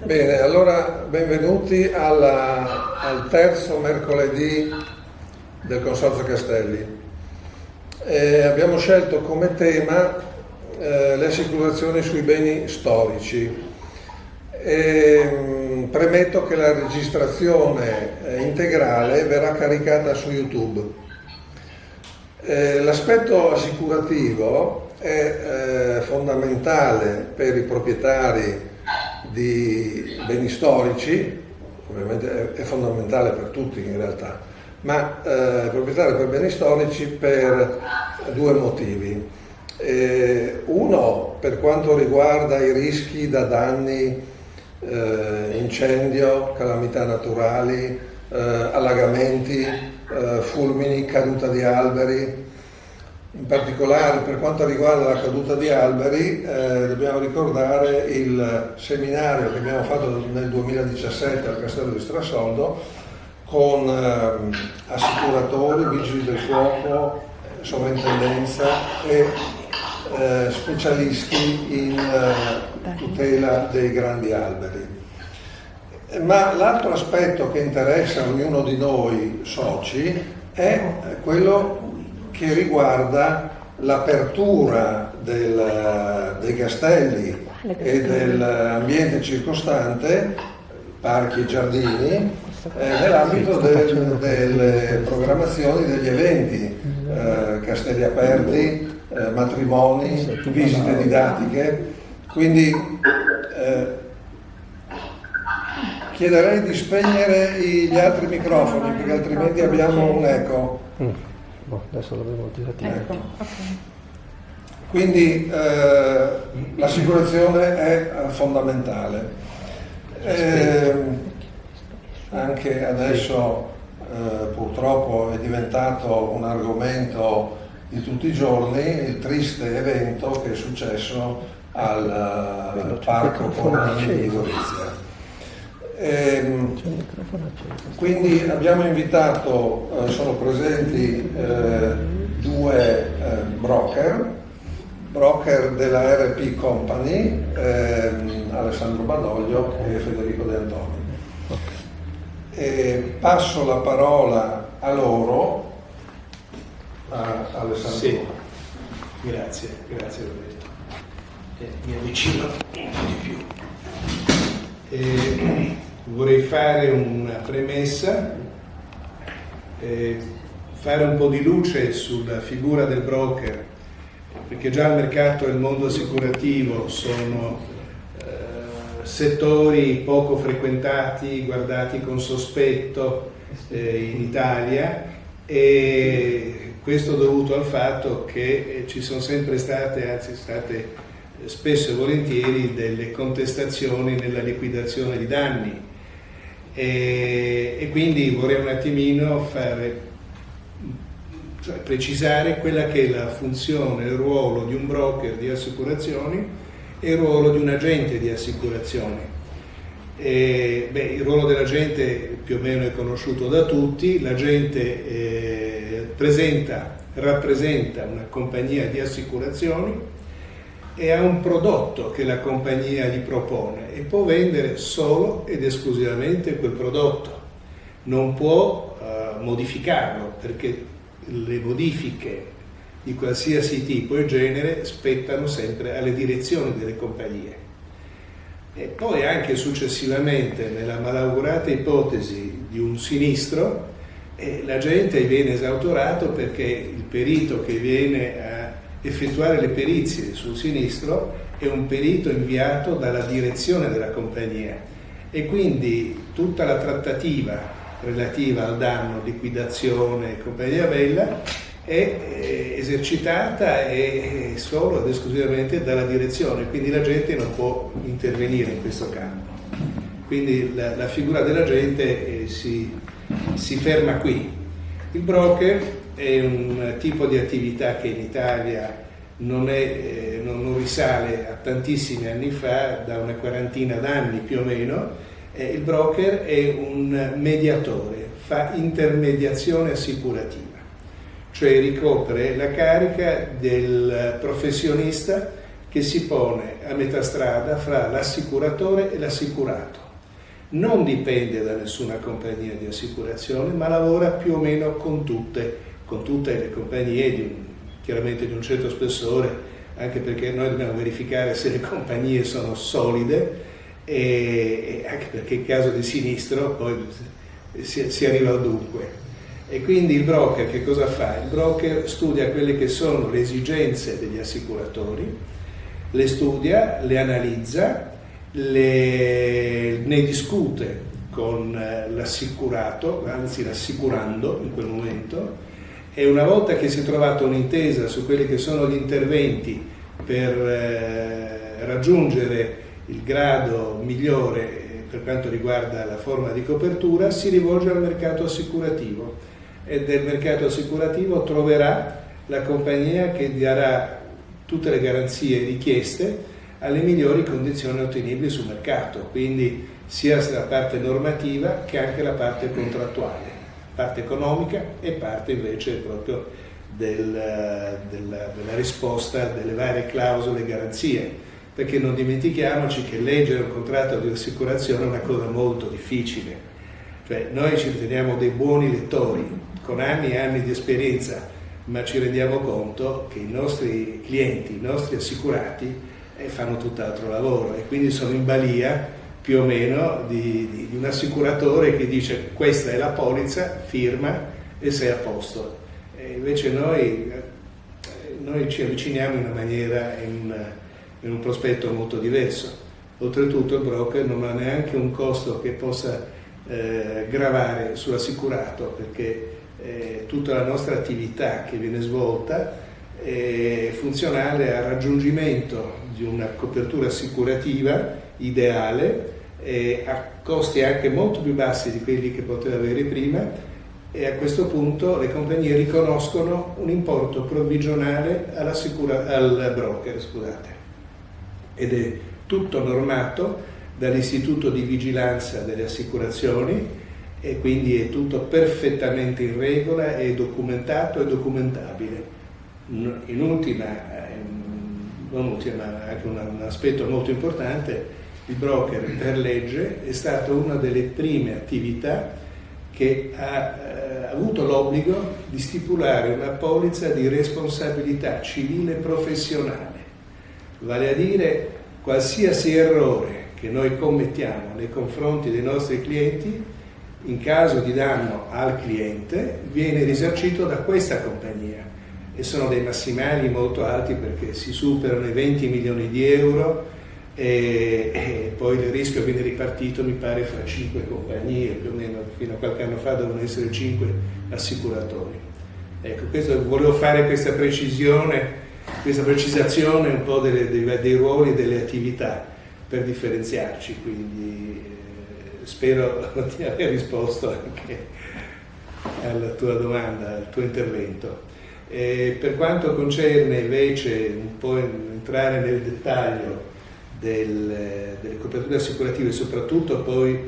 Bene, allora benvenuti al terzo mercoledì del Consorzio Castelli. Abbiamo scelto come tema le assicurazioni sui beni storici. Premetto che la registrazione integrale verrà caricata su YouTube. L'aspetto assicurativo è fondamentale per i proprietari di beni storici, ovviamente è fondamentale per tutti in realtà, ma proprietario per beni storici per due motivi. Uno, per quanto riguarda i rischi da danni, incendio, calamità naturali, allagamenti, fulmini, caduta di alberi. In particolare per quanto riguarda la caduta di alberi dobbiamo ricordare il seminario che abbiamo fatto nel 2017 al Castello di Strassoldo con assicuratori, vigili del fuoco, sovrintendenza e specialisti in tutela dei grandi alberi. Ma l'altro aspetto che interessa ognuno di noi soci è quello che riguarda l'apertura dei castelli e dell'ambiente circostante, parchi e giardini, nell'ambito delle programmazioni degli eventi, castelli aperti, matrimoni, visite didattiche. Quindi chiederei di spegnere gli altri microfoni perché altrimenti abbiamo un eco. Adesso l'avevo disattivato. Quindi l'assicurazione è fondamentale. Anche adesso purtroppo è diventato un argomento di tutti i giorni il triste evento che è successo al Parco Cornani di Gorizia. Quindi abbiamo invitato, sono presenti due broker della RP Company, Alessandro Badoglio e Federico De Antoni. Passo la parola a loro, a Alessandro. Sì, grazie Roberto. Mi avvicino un po' di più. Vorrei fare una premessa, fare un po' di luce sulla figura del broker, perché già il mercato e il mondo assicurativo sono settori poco frequentati, guardati con sospetto in Italia, e questo dovuto al fatto che ci sono sempre state, anzi state spesso e volentieri, delle contestazioni nella liquidazione di danni. E quindi vorrei un attimino precisare quella che è la funzione, il ruolo di un broker di assicurazioni e il ruolo di un agente di assicurazioni. Il ruolo dell'agente più o meno è conosciuto da tutti. L'agente rappresenta una compagnia di assicurazioni e ha un prodotto che la compagnia gli propone e può vendere solo ed esclusivamente quel prodotto, non può modificarlo, perché le modifiche di qualsiasi tipo e genere spettano sempre alle direzioni delle compagnie. E poi anche successivamente, nella malaugurata ipotesi di un sinistro, l'agente viene esautorato perché il perito che viene a effettuare le perizie sul sinistro è un perito inviato dalla direzione della compagnia, e quindi tutta la trattativa relativa al danno, liquidazione e compagnia bella è esercitata solo ed esclusivamente dalla direzione, quindi l'agente non può intervenire in questo campo. Quindi la figura dell'agente si ferma qui. Il broker è un tipo di attività che in Italia non risale a tantissimi anni fa, da una quarantina d'anni più o meno. Il broker è un mediatore, fa intermediazione assicurativa, cioè ricopre la carica del professionista che che si pone a metà strada fra l'assicuratore e l'assicurato. Non dipende da nessuna compagnia di assicurazione, ma lavora più o meno con tutte le compagnie, chiaramente di un certo spessore, anche perché noi dobbiamo verificare se le compagnie sono solide e anche perché in caso di sinistro poi si arriva al dunque. E quindi il broker che cosa fa? Il broker studia quelle che sono le esigenze degli assicuratori, le studia, le analizza, ne discute con l'assicurato, anzi l'assicurando in quel momento, e una volta che si è trovata un'intesa su quelli che sono gli interventi per raggiungere il grado migliore per quanto riguarda la forma di copertura, si rivolge al mercato assicurativo, e del mercato assicurativo troverà la compagnia che darà tutte le garanzie richieste alle migliori condizioni ottenibili sul mercato, quindi sia la parte normativa che anche la parte contrattuale, parte economica e parte invece proprio della risposta delle varie clausole e garanzie, perché non dimentichiamoci che leggere un contratto di assicurazione è una cosa molto difficile, cioè noi ci riteniamo dei buoni lettori con anni e anni di esperienza, ma ci rendiamo conto che i nostri clienti, i nostri assicurati fanno tutt'altro lavoro e quindi sono in balia più o meno di un assicuratore che dice questa è la polizza, firma e sei a posto. E invece noi ci avviciniamo in una maniera, in un prospetto molto diverso. Oltretutto il broker non ha neanche un costo che possa gravare sull'assicurato, perché tutta la nostra attività che viene svolta è funzionale al raggiungimento di una copertura assicurativa ideale a costi anche molto più bassi di quelli che poteva avere prima, e a questo punto le compagnie riconoscono un importo provvigionale al broker, scusate, ed è tutto normato dall'Istituto di Vigilanza delle Assicurazioni e quindi è tutto perfettamente in regola, è documentato e documentabile. In ultima, non ultima, ma anche un aspetto molto importante, il broker per legge è stata una delle prime attività che ha avuto l'obbligo di stipulare una polizza di responsabilità civile professionale, vale a dire qualsiasi errore che noi commettiamo nei confronti dei nostri clienti, in caso di danno al cliente, viene risarcito da questa compagnia, e sono dei massimali molto alti perché si superano i 20 milioni di euro e poi il rischio viene ripartito, mi pare, fra 5 compagnie, più o meno fino a qualche anno fa dovevano essere 5 assicuratori. Ecco, volevo fare questa precisazione un po' dei ruoli e delle attività per differenziarci, quindi spero di aver risposto anche alla tua domanda, al tuo intervento. Per quanto concerne invece un po' entrare nel dettaglio delle coperture assicurative, soprattutto poi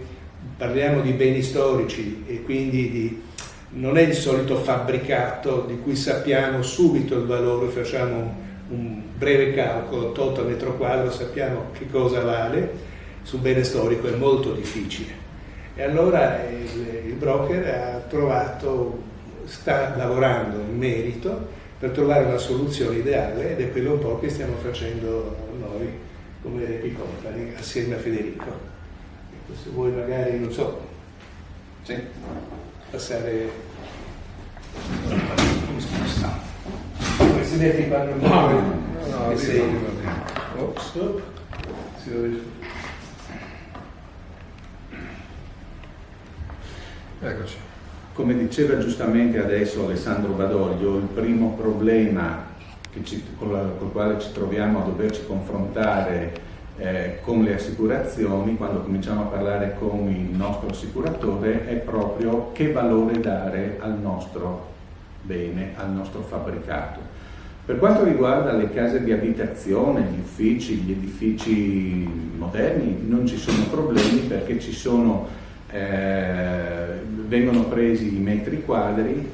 parliamo di beni storici e quindi non è il solito fabbricato di cui sappiamo subito il valore, facciamo un breve calcolo, tot a metro quadro, sappiamo che cosa vale. Su un bene storico è molto difficile, e allora il broker sta lavorando in merito per trovare una soluzione ideale, ed è quello un po' che stiamo facendo noi come Epi Company assieme a Federico. Ecco, se vuoi magari, non so, sì, passare. Presidente, parlo No, Stop. Eccoci. Come diceva giustamente adesso Alessandro Badoglio, il primo problema col quale ci troviamo a doverci confrontare con le assicurazioni, quando cominciamo a parlare con il nostro assicuratore, è proprio che valore dare al nostro bene, al nostro fabbricato. Per quanto riguarda le case di abitazione, gli uffici, gli edifici moderni, non ci sono problemi, perché vengono presi i metri quadri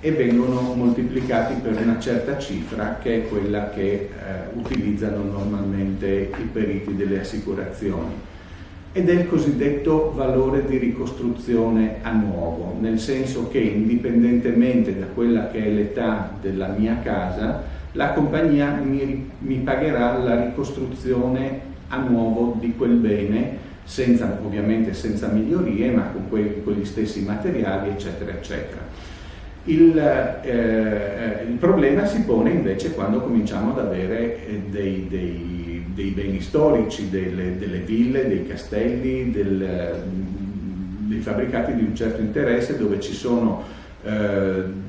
e vengono moltiplicati per una certa cifra, che è quella che utilizzano normalmente i periti delle assicurazioni, ed è il cosiddetto valore di ricostruzione a nuovo, nel senso che indipendentemente da quella che è l'età della mia casa, la compagnia mi pagherà la ricostruzione a nuovo di quel bene, ovviamente senza migliorie, ma con quegli stessi materiali, eccetera, eccetera. Il problema si pone invece quando cominciamo ad avere dei beni storici, delle ville, dei castelli, dei fabbricati di un certo interesse, dove ci sono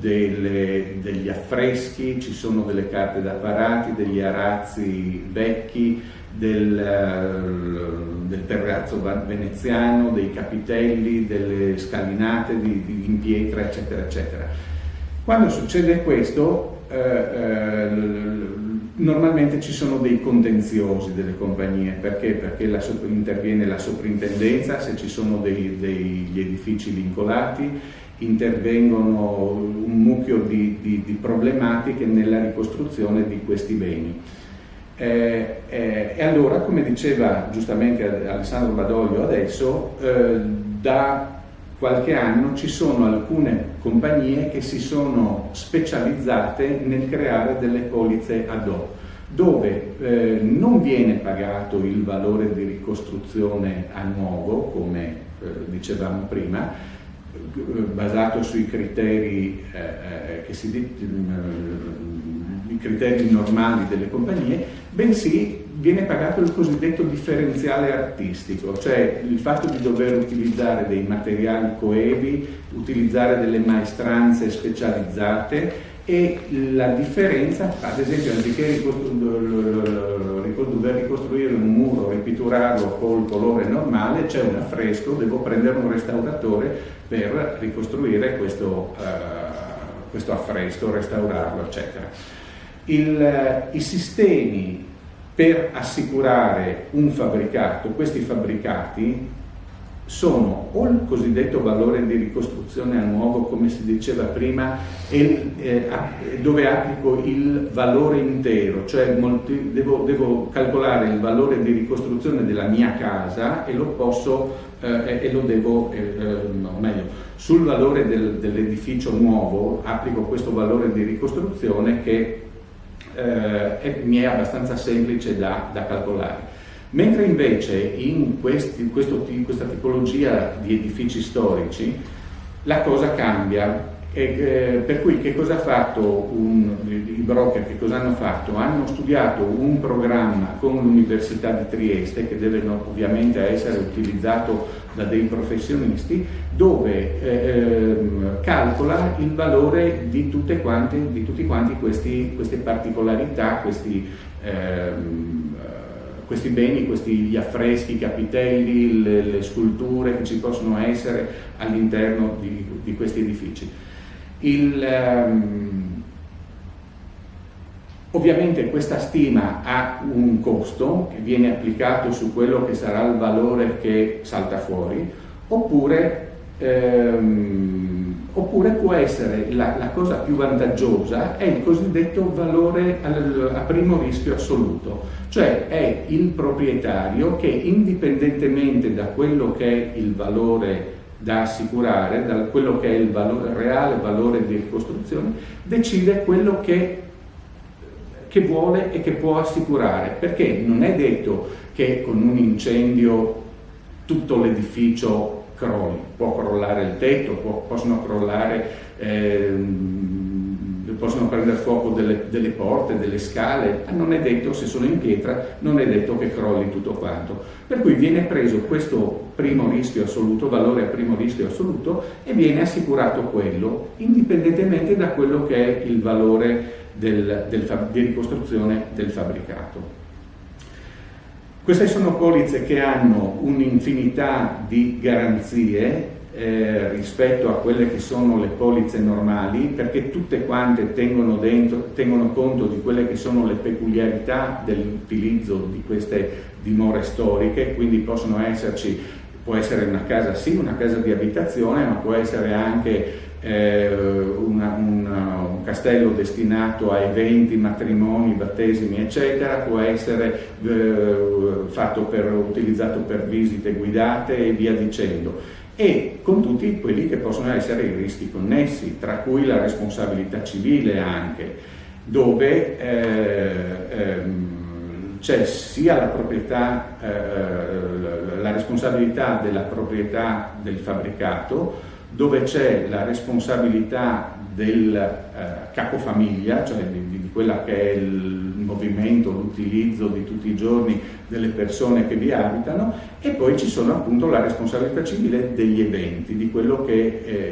degli affreschi, ci sono delle carte da parati, degli arazzi vecchi, del terrazzo veneziano, dei capitelli, delle scalinate in pietra, eccetera, eccetera. Quando succede questo, normalmente ci sono dei contenziosi delle compagnie. Perché? Perché interviene la soprintendenza se ci sono degli edifici vincolati, intervengono un mucchio di problematiche nella ricostruzione di questi beni. E allora, come diceva giustamente Alessandro Badoglio adesso, da qualche anno ci sono alcune compagnie che si sono specializzate nel creare delle polizze ad hoc, dove non viene pagato il valore di ricostruzione a nuovo, come dicevamo prima, basato sui criteri i criteri normali delle compagnie, bensì viene pagato il cosiddetto differenziale artistico, cioè il fatto di dover utilizzare dei materiali coevi, utilizzare delle maestranze specializzate, e la differenza, ad esempio, anziché dover ricostruire un muro, ripitturarlo col colore normale, c'è un affresco, devo prendere un restauratore per ricostruire questo affresco, restaurarlo, eccetera. I sistemi per assicurare un fabbricato, questi fabbricati sono o il cosiddetto valore di ricostruzione a nuovo, come si diceva prima, dove applico il valore intero, cioè devo calcolare il valore di ricostruzione della mia casa e sul valore dell'edificio nuovo applico questo valore di ricostruzione che mi è abbastanza semplice da calcolare. Mentre invece in questa tipologia di edifici storici la cosa cambia, per cui che cosa ha fatto i broker? Che cosa hanno fatto? Hanno studiato un programma con l'Università di Trieste, che deve ovviamente essere utilizzato da dei professionisti, dove calcola il valore di tutti quanti queste particolarità, questi beni, gli affreschi, i capitelli, le sculture che ci possono essere all'interno di questi edifici. Ovviamente questa stima ha un costo che viene applicato su quello che sarà il valore che salta fuori, oppure può essere la cosa più vantaggiosa, è il cosiddetto valore a primo rischio assoluto, cioè è il proprietario che, indipendentemente da quello che è il valore da assicurare, da quello che è il reale valore di ricostruzione, decide quello che vuole e che può assicurare, perché non è detto che con un incendio tutto l'edificio crolli, può crollare il tetto, possono prendere fuoco delle porte, delle scale, non è detto, se sono in pietra, non è detto che crolli tutto quanto. Per cui viene preso questo primo rischio assoluto, valore a primo rischio assoluto, e viene assicurato quello, indipendentemente da quello che è il valore di ricostruzione del fabbricato. Queste sono polizze che hanno un'infinità di garanzie rispetto a quelle che sono le polizze normali, perché tutte quante tengono conto di quelle che sono le peculiarità dell'utilizzo di queste dimore storiche, quindi può essere una casa, sì, una casa di abitazione, ma può essere anche un castello destinato a eventi, matrimoni, battesimi, eccetera, può essere utilizzato per visite guidate e via dicendo, e con tutti quelli che possono essere i rischi connessi, tra cui la responsabilità civile anche, dove c'è sia la proprietà, la responsabilità della proprietà del fabbricato, dove c'è la responsabilità del capofamiglia, cioè di quella che è il movimento, l'utilizzo di tutti i giorni delle persone che vi abitano, e poi ci sono appunto la responsabilità civile degli eventi, di quello che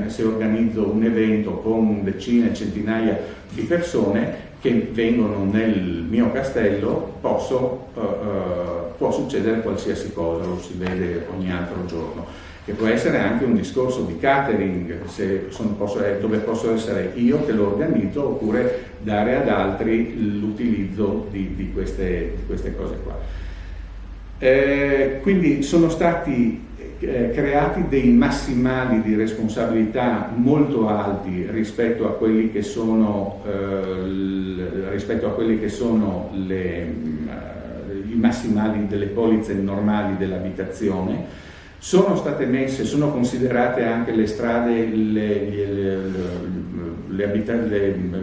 se organizzo un evento con decine, centinaia di persone che vengono nel mio castello, può succedere qualsiasi cosa, lo si vede ogni altro giorno. Che può essere anche un discorso di catering, dove posso essere io che lo organizzo, oppure dare ad altri l'utilizzo di queste cose qua. Quindi sono stati creati dei massimali di responsabilità molto alti rispetto a quelli che sono, i massimali delle polizze normali dell'abitazione. Sono considerate anche le strade, i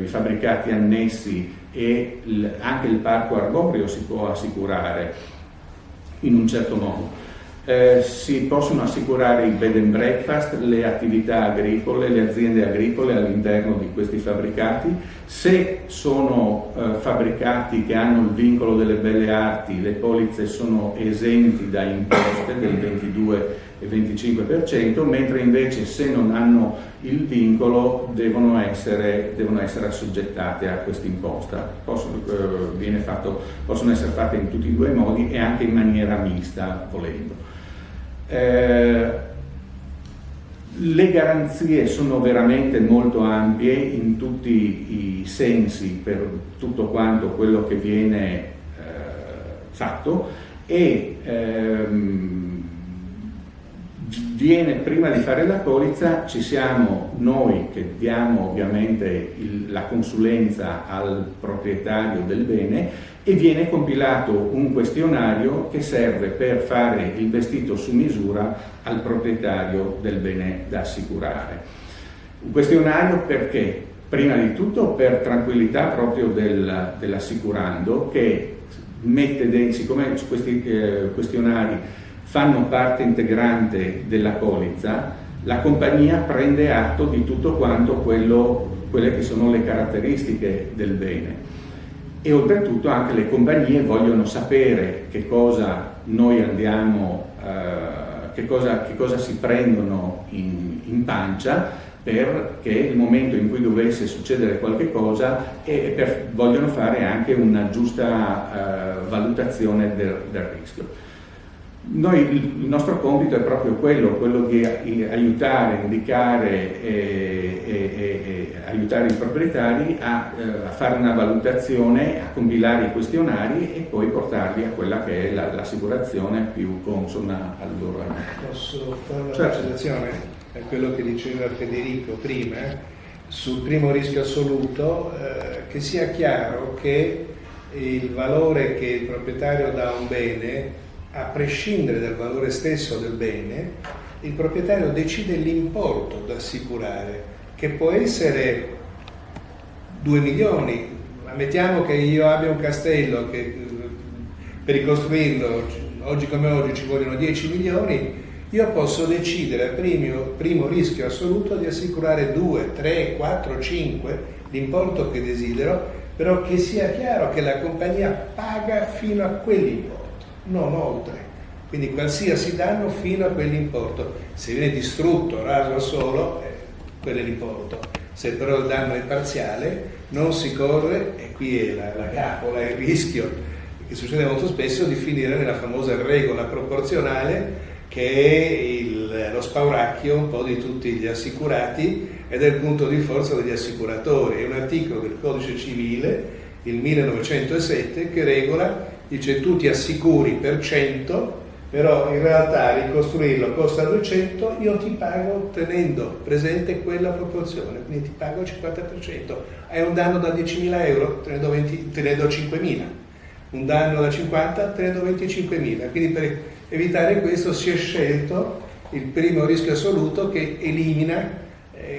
fabbricati annessi, e anche il parco arboreo si può assicurare in un certo modo. Si possono assicurare i bed and breakfast, le attività agricole, le aziende agricole all'interno di questi fabbricati. Se sono fabbricati che hanno il vincolo delle belle arti, le polizze sono esenti da imposte del 22 e 25%, mentre invece se non hanno il vincolo devono essere assoggettate a questa imposta. Possono essere fatte in tutti e due i modi, e anche in maniera mista, volendo. Le garanzie sono veramente molto ampie in tutti i sensi per tutto quanto quello che viene fatto, e prima di fare la polizza ci siamo noi che diamo ovviamente la consulenza al proprietario del bene, e viene compilato un questionario che serve per fare il vestito su misura al proprietario del bene da assicurare. Un questionario perché? Prima di tutto per tranquillità proprio dell'assicurando, che siccome questi questionari fanno parte integrante della polizza, la compagnia prende atto di tutto quanto quelle che sono le caratteristiche del bene. E oltretutto anche le compagnie vogliono sapere che cosa noi andiamo, che cosa si prendono in pancia, perché il momento in cui dovesse succedere qualche cosa vogliono fare anche una giusta valutazione del rischio. Il nostro compito è proprio quello di aiutare, indicare e aiutare i proprietari a fare una valutazione, a compilare i questionari e poi portarli a quella che è l'assicurazione più consona al loro ambito. Posso fare una precisazione a quello che diceva Federico prima sul primo rischio assoluto, che sia chiaro che il valore che il proprietario dà a un bene, a prescindere dal valore stesso del bene, il proprietario decide l'importo da assicurare, che può essere 2 milioni. Ammettiamo che io abbia un castello che per ricostruirlo oggi come oggi ci vogliono 10 milioni, io posso decidere al primo rischio assoluto di assicurare 2, 3, 4, 5, l'importo che desidero, però che sia chiaro che la compagnia paga fino a quell'importo, non oltre. Quindi qualsiasi danno fino a quell'importo. Se viene distrutto, raso al suolo, quello è l'importo. Se però il danno è parziale, non si corre, e qui è la capola, il rischio, che succede molto spesso, di finire nella famosa regola proporzionale, che è lo spauracchio un po' di tutti gli assicurati ed è il punto di forza degli assicuratori. È un articolo del Codice Civile, il 1907, che regola, dice: tu ti assicuri per 100 però in realtà ricostruirlo costa 200, io ti pago tenendo presente quella proporzione, quindi ti pago il 50%. Hai un danno da 10.000 euro, te ne do 5.000. Un danno da 50, te ne do 25.000. Quindi per evitare questo si è scelto il primo rischio assoluto che elimina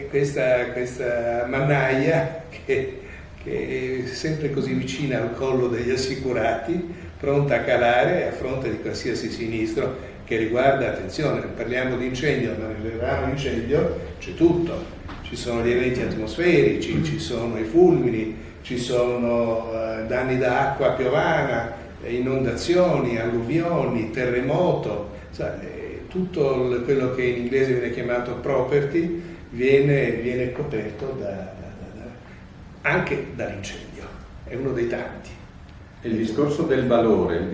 questa mannaia che è sempre così vicina al collo degli assicurati, pronta a calare a fronte di qualsiasi sinistro che riguarda, attenzione, parliamo di incendio, ma nel ramo incendio c'è tutto, ci sono gli eventi atmosferici, ci sono i fulmini, ci sono danni da acqua piovana, inondazioni, alluvioni, terremoto, tutto quello che in inglese viene chiamato property viene coperto anche dall'incendio, è uno dei tanti. Il discorso del valore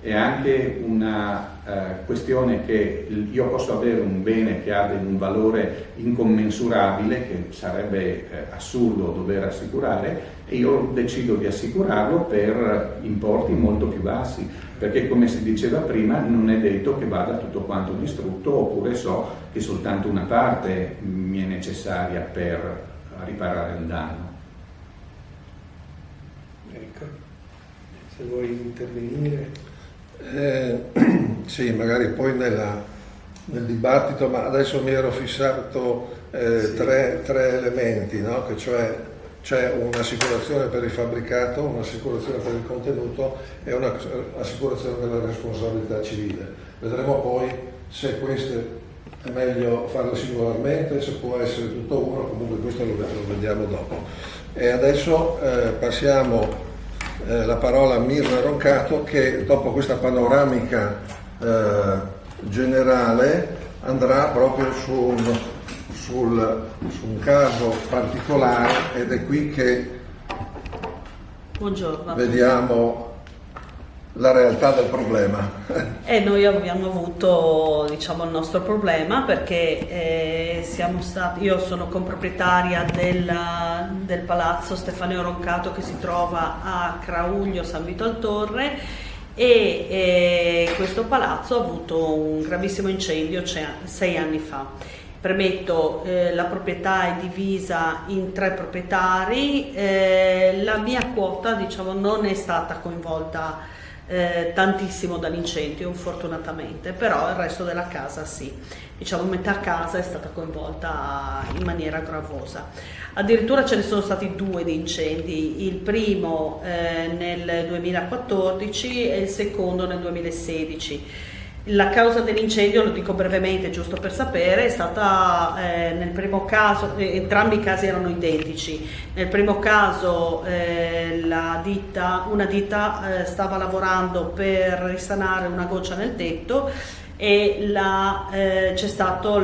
è anche una questione che io posso avere un bene che ha un valore incommensurabile, che sarebbe assurdo dover assicurare, e io decido di assicurarlo per importi molto più bassi, perché come si diceva prima non è detto che vada tutto quanto distrutto, oppure so che soltanto una parte mi è necessaria per riparare il danno. Ecco, se vuoi intervenire. Sì, magari poi nel dibattito, ma adesso mi ero fissato tre elementi, no? Che cioè c'è un'assicurazione per il fabbricato, un'assicurazione per il contenuto e un'assicurazione per la responsabilità civile. Vedremo poi se queste è meglio farle singolarmente, se può essere tutto uno, comunque questo lo vediamo dopo. E adesso passiamo la parola a Mirna Roncato, che dopo questa panoramica generale andrà proprio su un caso particolare, ed è qui che Buongiorno. Vediamo la realtà del problema. E noi abbiamo avuto, diciamo, il nostro problema perché io sono comproprietaria del palazzo Stefaneo Roncato, che si trova a Crauglio San Vito al Torre, e questo palazzo ha avuto un gravissimo incendio 6 anni fa. Premetto, la proprietà è divisa in 3 proprietari, la mia quota, diciamo, non è stata coinvolta tantissimo dall'incendio, fortunatamente, però il resto della casa sì, diciamo metà casa è stata coinvolta in maniera gravosa. Addirittura ce ne sono stati 2 di incendi, il primo nel 2014 e il secondo nel 2016. La causa dell'incendio, lo dico brevemente giusto per sapere, è stata nel primo caso, entrambi i casi erano identici. Nel primo caso una ditta stava lavorando per risanare una goccia nel tetto e c'è stata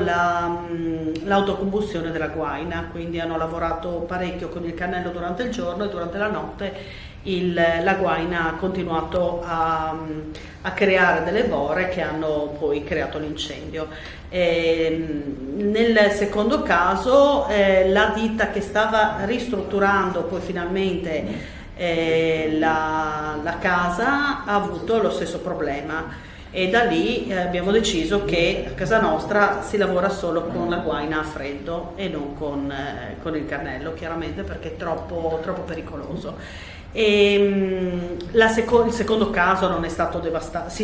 l'autocombustione della guaina, quindi hanno lavorato parecchio con il cannello durante il giorno, e durante la notte la guaina ha continuato a creare delle bore che hanno poi creato l'incendio. Nel secondo caso la ditta che stava ristrutturando poi finalmente la casa ha avuto lo stesso problema, e da lì abbiamo deciso che a casa nostra si lavora solo con la guaina a freddo e non con il cannello, chiaramente, perché è troppo pericoloso. Il secondo caso non è stato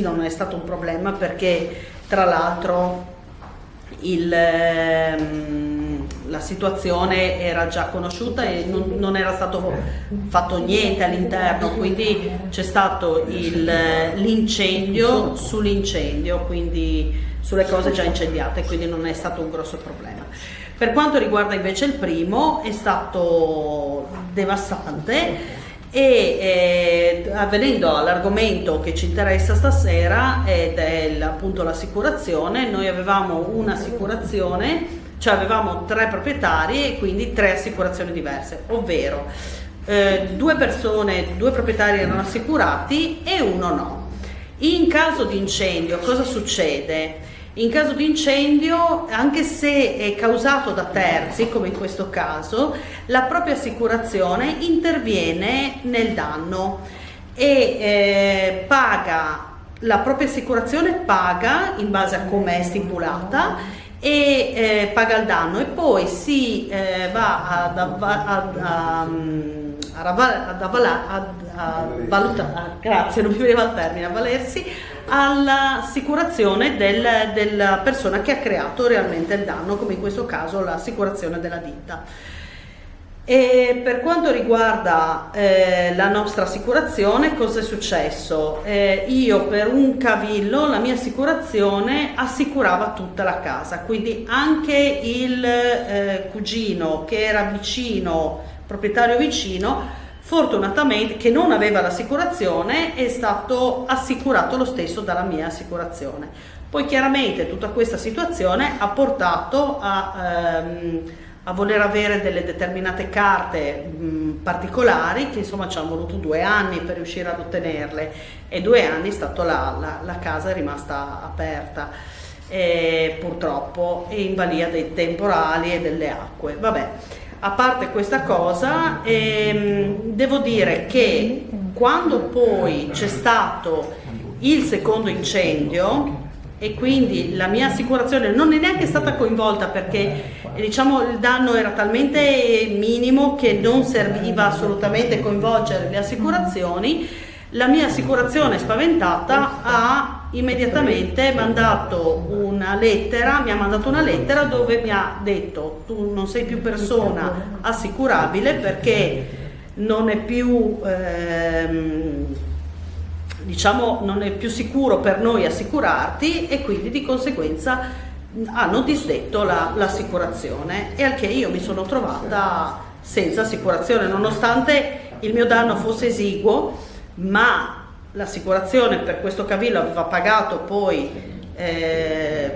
non è stato un problema, perché tra l'altro la situazione era già conosciuta e non era stato fatto niente all'interno, quindi c'è stato l'incendio sull'incendio, quindi sulle cose già incendiate, quindi non è stato un grosso problema. Per quanto riguarda invece il primo, è stato devastante. E venendo all'argomento che ci interessa stasera, ed è appunto l'assicurazione, noi avevamo un'assicurazione, cioè avevamo 3 proprietari e quindi 3 assicurazioni diverse, ovvero 2 proprietari erano assicurati e 1 no. In caso di incendio cosa succede? In caso di incendio, anche se è causato da terzi, come in questo caso, la propria assicurazione interviene nel danno e paga la propria assicurazione paga in base a come è stipulata e paga il danno, e poi si va a valutare, grazie, non mi veniva il termine, a valersi all'assicurazione della persona che ha creato realmente il danno, come in questo caso l'assicurazione della ditta. E per quanto riguarda la nostra assicurazione, cosa è successo? Io per un cavillo la mia assicurazione assicurava tutta la casa, quindi anche il cugino che era vicino, proprietario vicino, fortunatamente, che non aveva l'assicurazione, è stato assicurato lo stesso dalla mia assicurazione. Poi chiaramente tutta questa situazione ha portato a voler avere delle determinate carte particolari, che insomma ci hanno voluto 2 anni per riuscire ad ottenerle, e 2 anni è stato la casa è rimasta aperta, purtroppo, in balia dei temporali e delle acque. Vabbè, a parte questa cosa, devo dire che quando poi c'è stato il secondo incendio, e quindi la mia assicurazione non è neanche stata coinvolta, perché diciamo il danno era talmente minimo che non serviva assolutamente coinvolgere le assicurazioni, la mia assicurazione, spaventata, ha immediatamente mandato una lettera, mi ha mandato una lettera dove mi ha detto: tu non sei più persona assicurabile perché non è più diciamo non è più sicuro per noi assicurarti, e quindi di conseguenza hanno disdetto l'assicurazione, e al che io mi sono trovata senza assicurazione, nonostante il mio danno fosse esiguo, ma l'assicurazione per questo cavillo aveva pagato poi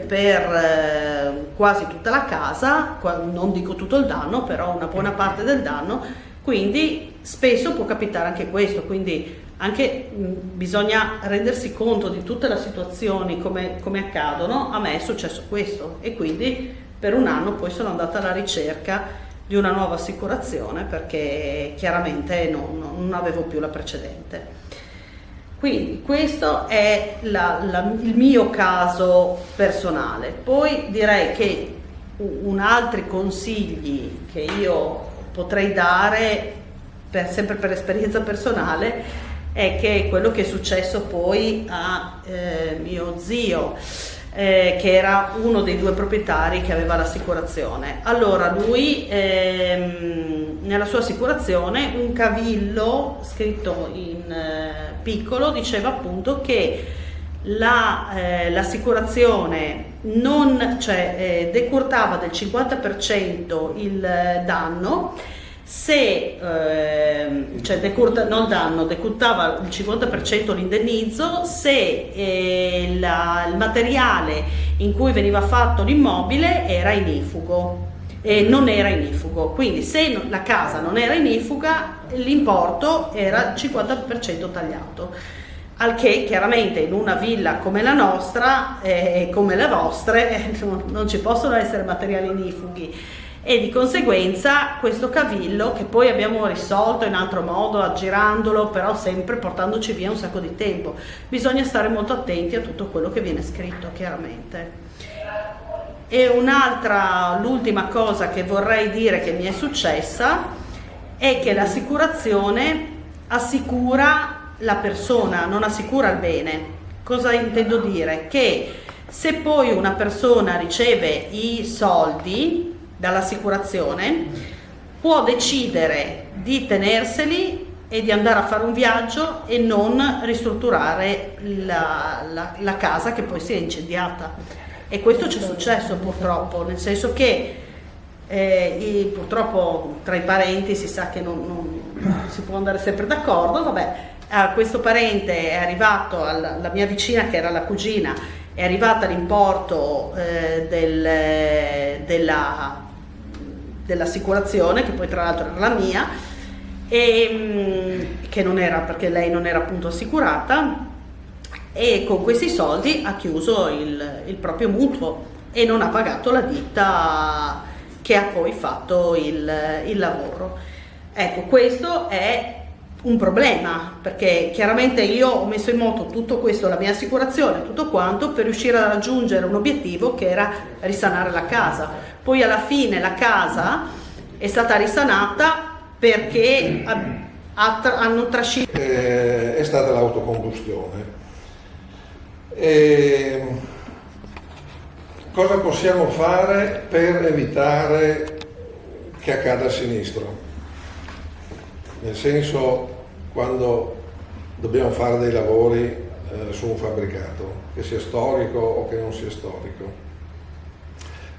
per quasi tutta la casa, non dico tutto il danno, però una buona parte del danno, quindi spesso può capitare anche questo, quindi anche bisogna rendersi conto di tutte le situazioni come accadono. A me è successo questo, e quindi per 1 anno poi sono andata alla ricerca di una nuova assicurazione, perché chiaramente non avevo più la precedente. Quindi questo è il mio caso personale. Poi direi che altri consigli che io potrei dare, sempre per esperienza personale, è che quello che è successo poi a mio zio, che era uno dei 2 proprietari che aveva l'assicurazione. Allora lui nella sua assicurazione, un cavillo scritto in piccolo diceva appunto che l'assicurazione decurtava del 50% il danno, decurtava il 50% l'indennizzo se il materiale in cui veniva fatto l'immobile era inifugo, e non era inifugo. Quindi se la casa non era inifuga, l'importo era il 50% tagliato, al che chiaramente in una villa come la nostra e come le vostre non ci possono essere materiali inifughi, e di conseguenza questo cavillo, che poi abbiamo risolto in altro modo, aggirandolo, però sempre portandoci via un sacco di tempo. Bisogna stare molto attenti a tutto quello che viene scritto, chiaramente. E l'ultima cosa che vorrei dire che mi è successa è che l'assicurazione assicura la persona, non assicura il bene. Cosa intendo dire? Che se poi una persona riceve i soldi dall'assicurazione, può decidere di tenerseli e di andare a fare un viaggio e non ristrutturare la casa che poi si è incendiata. E questo ci è successo purtroppo, nel senso che purtroppo tra i parenti si sa che non si può andare sempre d'accordo. Vabbè, a questo parente è arrivato, la mia vicina che era la cugina, è arrivata l'importo dell'assicurazione, che poi tra l'altro era la mia, e che non era, perché lei non era appunto assicurata, e con questi soldi ha chiuso il proprio mutuo e non ha pagato la ditta che ha poi fatto il lavoro. Ecco, questo è un problema, perché chiaramente io ho messo in moto tutto questo, la mia assicurazione, tutto quanto, per riuscire a raggiungere un obiettivo che era risanare la casa. Poi alla fine la casa è stata risanata perché hanno trascinato. È stata l'autocombustione. Cosa possiamo fare per evitare che accada il sinistro? Nel senso, quando dobbiamo fare dei lavori su un fabbricato, che sia storico o che non sia storico.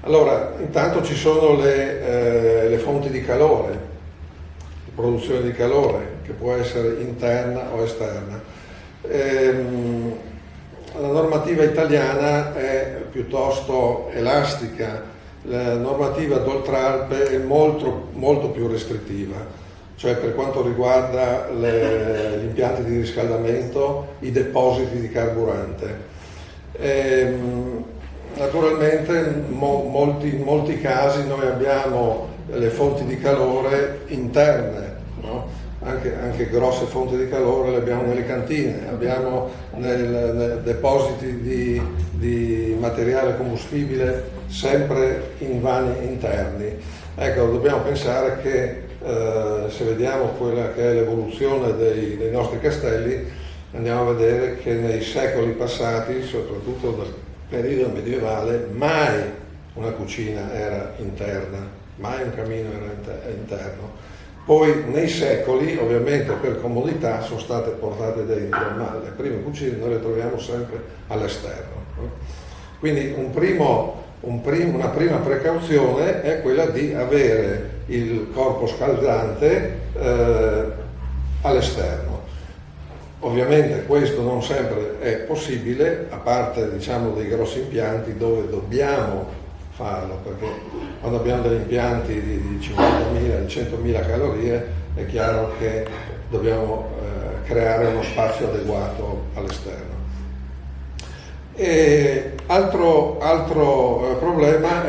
Allora, intanto ci sono le fonti di calore, la produzione di calore, che può essere interna o esterna. La normativa italiana è piuttosto elastica, la normativa d'Oltralpe è molto, molto più restrittiva. Cioè per quanto riguarda gli impianti di riscaldamento, i depositi di carburante. Naturalmente in molti casi noi abbiamo le fonti di calore interne, no? Anche grosse fonti di calore le abbiamo nelle cantine, abbiamo nei depositi di materiale combustibile sempre in vani interni. Ecco, dobbiamo pensare che se vediamo quella che è l'evoluzione dei nostri castelli, andiamo a vedere che nei secoli passati, soprattutto dal periodo medievale, mai una cucina era interna, mai un camino era interno. Poi nei secoli, ovviamente per comodità, sono state portate dentro, ma le prime cucine noi le troviamo sempre all'esterno. Quindi una prima precauzione è quella di avere il corpo scaldante all'esterno. Ovviamente questo non sempre è possibile, a parte diciamo dei grossi impianti dove dobbiamo farlo, perché quando abbiamo degli impianti di 50.000, di 100.000 calorie è chiaro che dobbiamo creare uno spazio adeguato all'esterno. E altro problema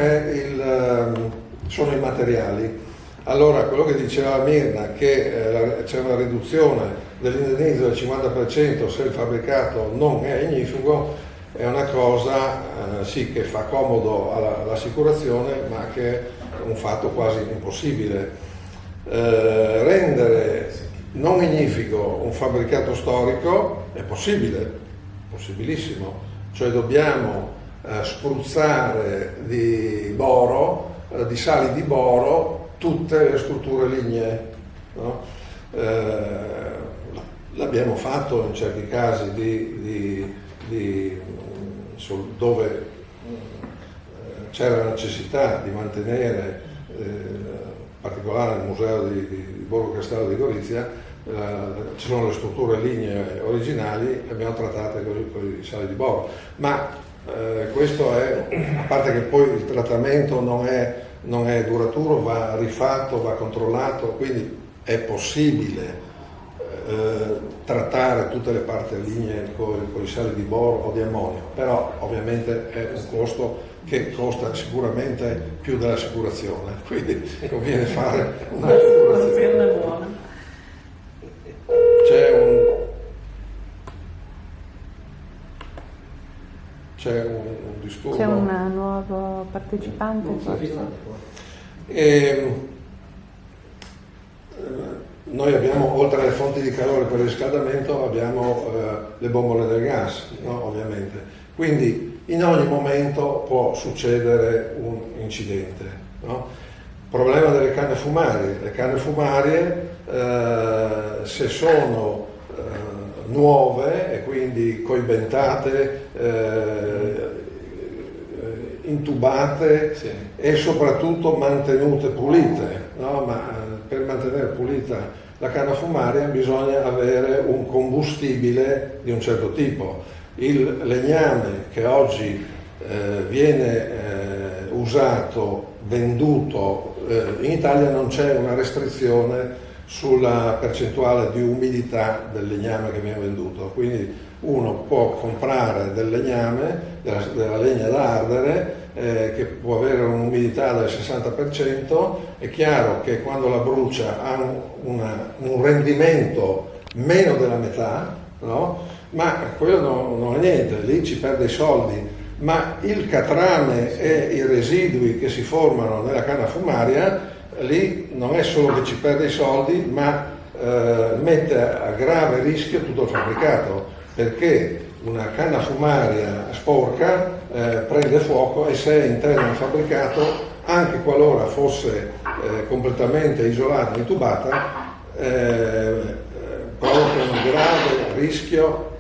sono i materiali. Allora, quello che diceva Mirna, che c'è una riduzione dell'indennizzo del 50% se il fabbricato non è ignifugo, è una cosa sì che fa comodo all'assicurazione, ma che è un fatto quasi impossibile. Rendere non ignifico un fabbricato storico è possibile, possibilissimo, cioè dobbiamo spruzzare di boro, di sali di boro, tutte le strutture lignee, no? L'abbiamo fatto in certi casi dove c'era la necessità di mantenere, in particolare nel museo di Borgo Castello di Gorizia, ci sono le strutture lignee originali e abbiamo trattate con i sali di boro. Ma questo è, a parte che poi il trattamento non è duraturo, va rifatto, va controllato, quindi è possibile trattare tutte le parti lignee con i sali di boro o di ammonio, però ovviamente è un costo che costa sicuramente più dell'assicurazione, quindi conviene fare un'assicurazione buona. C'è un disturbo. C'è un nuovo partecipante. Noi abbiamo, oltre alle fonti di calore per il riscaldamento, abbiamo le bombole del gas, no? Ovviamente. Quindi in ogni momento può succedere un incidente, no? Problema delle canne fumarie. Le canne fumarie, se sono nuove e quindi coibentate, intubate, sì, e soprattutto mantenute pulite, no? Ma per mantenere pulita la canna fumaria bisogna avere un combustibile di un certo tipo. Il legname che oggi viene usato, venduto, in Italia non c'è una restrizione sulla percentuale di umidità del legname che viene venduto. Quindi uno può comprare del legname, della legna da ardere, che può avere un'umidità del 60%. È chiaro che quando la brucia ha un rendimento meno della metà, no? Ma quello non è niente, lì ci perde i soldi. Ma il catrame e i residui che si formano nella canna fumaria, lì non è solo che ci perde i soldi, ma mette a grave rischio tutto il fabbricato, perché una canna fumaria sporca prende fuoco, e se è interno al fabbricato, anche qualora fosse completamente isolata e intubata, provoca un grave rischio.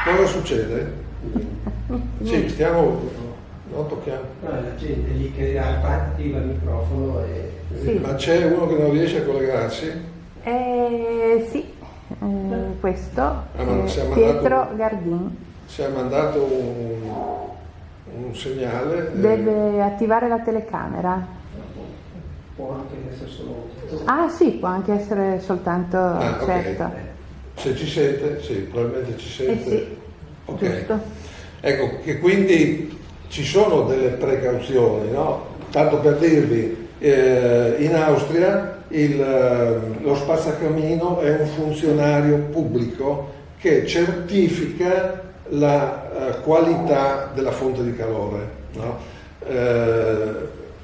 Cosa succede? Sì, non tocchiamo. No, la gente lì che attiva il microfono e... Sì. Ma c'è uno che non riesce a collegarsi? Sì, questo ma siamo Pietro Gardin Si è mandato un segnale. deve attivare la telecamera. Può anche essere solo... Ah sì, può anche essere soltanto, ok. certo. Se ci sente, sì, probabilmente ci sente. Sì, Ok. giusto. Ecco, che quindi ci sono delle precauzioni, no? Tanto per dirvi, in Austria lo spazzacamino è un funzionario pubblico che certifica la qualità della fonte di calore, no?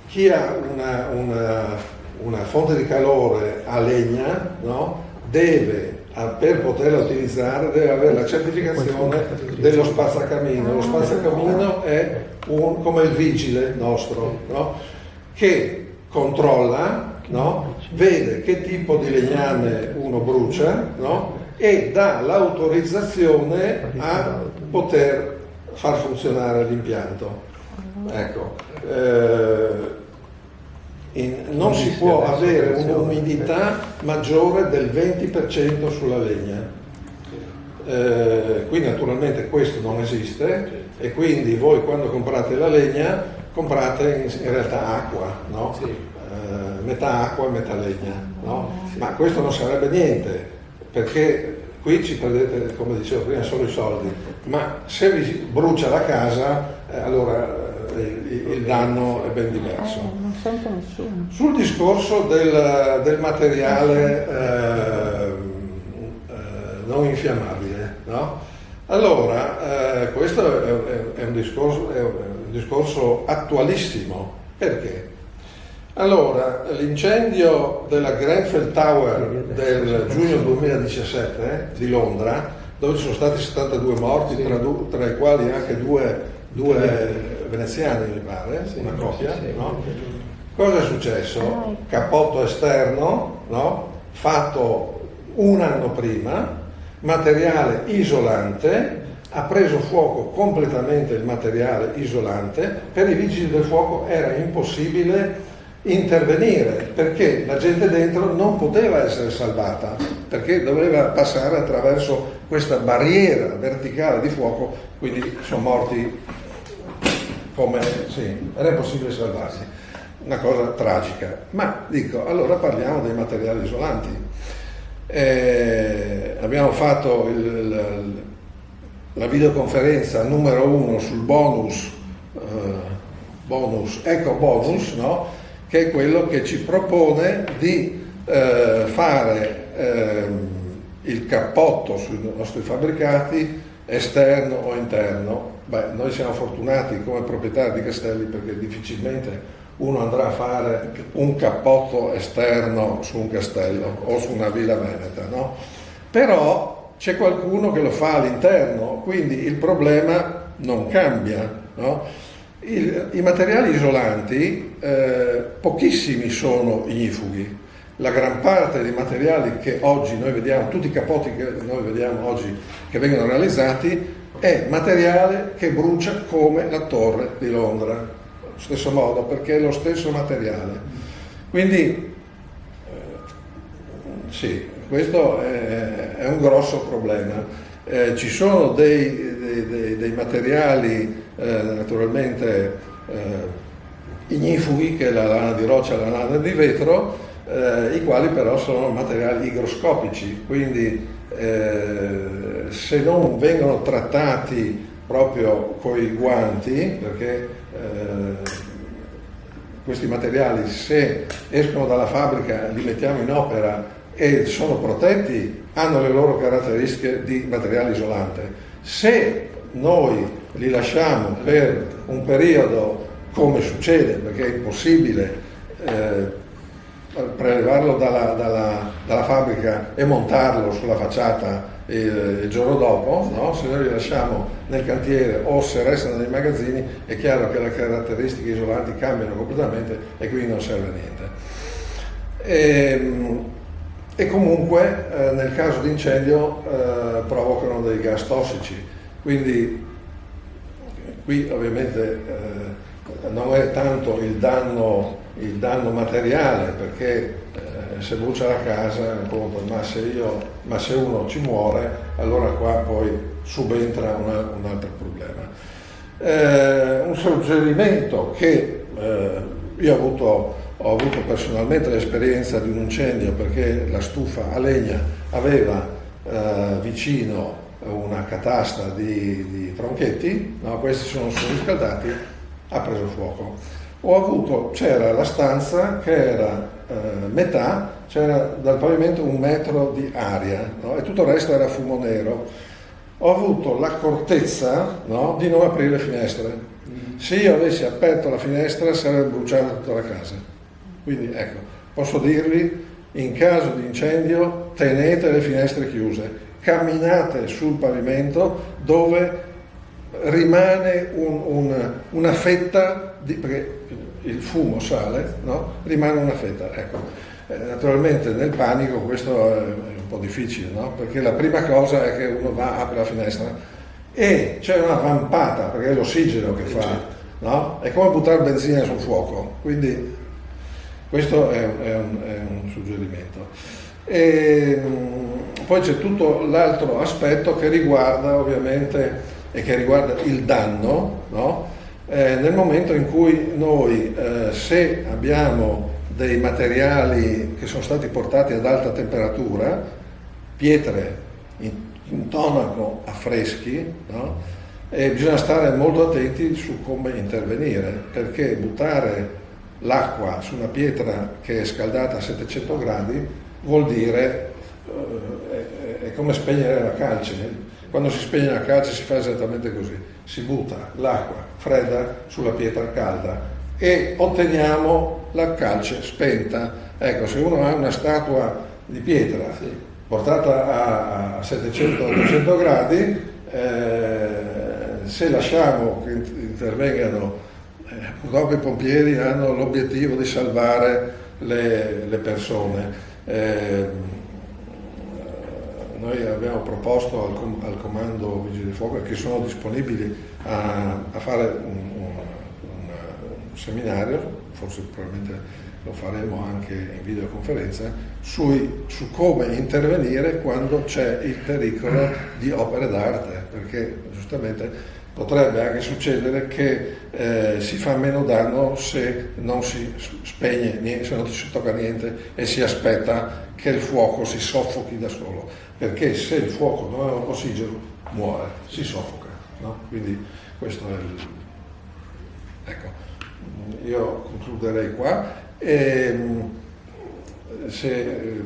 Chi ha una fonte di calore a legna, no? Per poterla utilizzare deve avere la certificazione dello spazzacamino. Lo spazzacamino è come il vigile nostro, no? Che controlla, no? Vede che tipo di legname uno brucia, no? E dà l'autorizzazione a poter far funzionare l'impianto. Ecco, non si può avere un'umidità maggiore del 20% sulla legna. Qui naturalmente questo non esiste, e quindi voi quando comprate la legna comprate in realtà acqua, no? Metà acqua e metà legna, no? Ma questo non sarebbe niente, perché qui ci perdete, come dicevo prima, solo i soldi, ma se vi brucia la casa, allora il danno è ben diverso. Non sente nessuno. Sul discorso del materiale non infiammabile, no? Allora, questo è un discorso attualissimo. Perché? Allora, l'incendio della Grenfell Tower del giugno 2017 di Londra, dove ci sono stati 72 morti, tra i quali anche due veneziani, mi pare, una coppia, no? Cosa è successo? Cappotto esterno, no? Fatto un anno prima, materiale isolante, ha preso fuoco completamente il materiale isolante. Per i vigili del fuoco era impossibile intervenire, perché la gente dentro non poteva essere salvata, perché doveva passare attraverso questa barriera verticale di fuoco, quindi sono morti era impossibile salvarsi. Una cosa tragica. Ma dico, allora parliamo dei materiali isolanti. Abbiamo fatto la videoconferenza numero 1 sul eco bonus, no? Che è quello che ci propone di fare il cappotto sui nostri fabbricati, esterno o interno. Noi siamo fortunati come proprietari di castelli, perché difficilmente uno andrà a fare un cappotto esterno su un castello o su una villa veneta, no? Però c'è qualcuno che lo fa all'interno, quindi il problema non cambia, no? I materiali isolanti, pochissimi sono ignifughi. La gran parte dei materiali che oggi noi vediamo, tutti i cappotti che noi vediamo oggi che vengono realizzati, è materiale che brucia come la torre di Londra, allo stesso modo, perché è lo stesso materiale. Quindi sì, questo è un grosso problema. Ci sono dei materiali naturalmente ignifughi, che è la lana di roccia e la lana di vetro, i quali però sono materiali igroscopici, quindi se non vengono trattati proprio coi guanti, perché questi materiali, se escono dalla fabbrica, li mettiamo in opera e sono protetti, hanno le loro caratteristiche di materiale isolante. Se noi li lasciamo per un periodo, come succede, perché è impossibile prelevarlo dalla fabbrica e montarlo sulla facciata il giorno dopo, no? Se noi li lasciamo nel cantiere o se restano nei magazzini, è chiaro che le caratteristiche isolanti cambiano completamente e quindi non serve a niente. E comunque nel caso di incendio provocano dei gas tossici, quindi qui ovviamente non è tanto il danno materiale, perché se brucia la casa, appunto, ma se uno ci muore, allora qua poi subentra un altro problema. Un suggerimento che io ho avuto personalmente l'esperienza di un incendio, perché la stufa a legna aveva vicino una catasta di tronchetti, no? Questi sono riscaldati, ha preso fuoco. C'era la stanza che era metà, c'era dal pavimento 1 metro di aria, no? E tutto il resto era fumo nero. Ho avuto l'accortezza, no, di non aprire le finestre. Se io avessi aperto la finestra sarebbe bruciata tutta la casa. Quindi ecco, posso dirvi, in caso di incendio tenete le finestre chiuse, camminate sul pavimento dove rimane una fetta, perché il fumo sale, no? Rimane una fetta, ecco. Naturalmente nel panico questo è un po' difficile, no? Perché la prima cosa è che uno apre la finestra e c'è una vampata, perché è l'ossigeno che fa, no? È come buttare benzina sul fuoco, quindi questo è un suggerimento. E poi c'è tutto l'altro aspetto che riguarda ovviamente il danno, no? Nel momento in cui noi, se abbiamo dei materiali che sono stati portati ad alta temperatura, pietre intonano a freschi, no? E bisogna stare molto attenti su come intervenire, perché buttare l'acqua su una pietra che è scaldata a 700 gradi vuol dire è come spegnere la calce. Quando si spegne la calce si fa esattamente così, si butta l'acqua fredda sulla pietra calda e otteniamo la calce spenta. Ecco, se uno ha una statua di pietra portata a 700-800 gradi, se lasciamo che intervengano, purtroppo i pompieri hanno l'obiettivo di salvare le persone. Noi abbiamo proposto al comando Vigili del Fuoco, che sono disponibili a fare un seminario, forse probabilmente lo faremo anche in videoconferenza, su come intervenire quando c'è il pericolo di opere d'arte, perché giustamente potrebbe anche succedere che si fa meno danno se non si spegne niente, se non si tocca niente e si aspetta che il fuoco si soffochi da solo, perché se il fuoco non ha ossigeno muore, si soffoca, no? Quindi questo è ecco, io concluderei qua e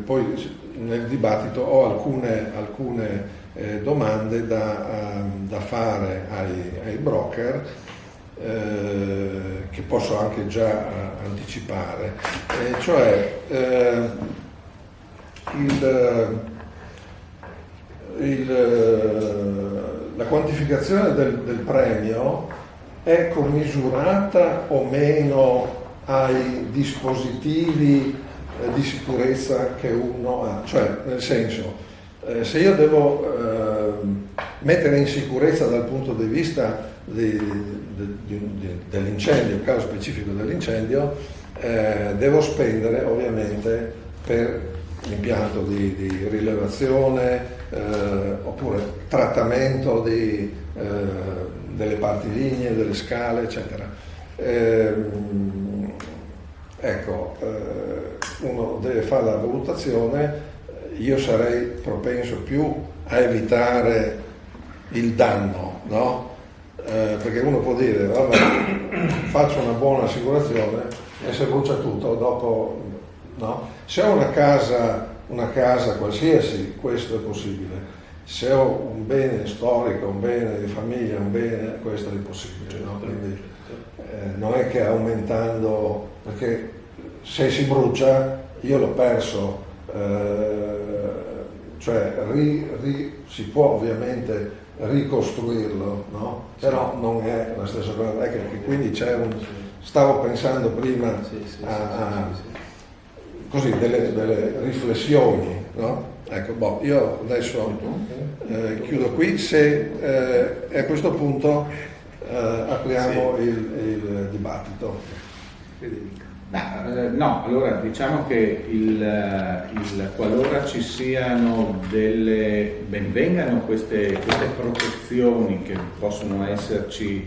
poi nel dibattito ho alcune domande da fare ai broker che posso anche già anticipare, cioè la quantificazione del premio è commisurata o meno ai dispositivi di sicurezza che uno ha, cioè nel senso se io devo mettere in sicurezza dal punto di vista dell'incendio, il caso specifico dell'incendio, devo spendere ovviamente per l'impianto di rilevazione oppure trattamento delle parti lignee, delle scale, eccetera. ecco, uno deve fare la valutazione. Io sarei propenso più a evitare il danno, no? Perché uno può dire, vabbè, faccio una buona assicurazione e se brucia tutto, dopo no? Se ho una casa qualsiasi, questo è possibile. Se ho un bene storico, un bene di famiglia, un bene, questo è impossibile, no? Quindi non è che aumentando, perché se si brucia io l'ho perso, cioè si può ovviamente ricostruirlo, no? Però non è la stessa cosa, è che quindi stavo pensando prima a così delle riflessioni, no? Ecco, io adesso chiudo qui, se a questo punto apriamo il dibattito. No, allora diciamo che qualora ci siano benvengano queste protezioni che possono esserci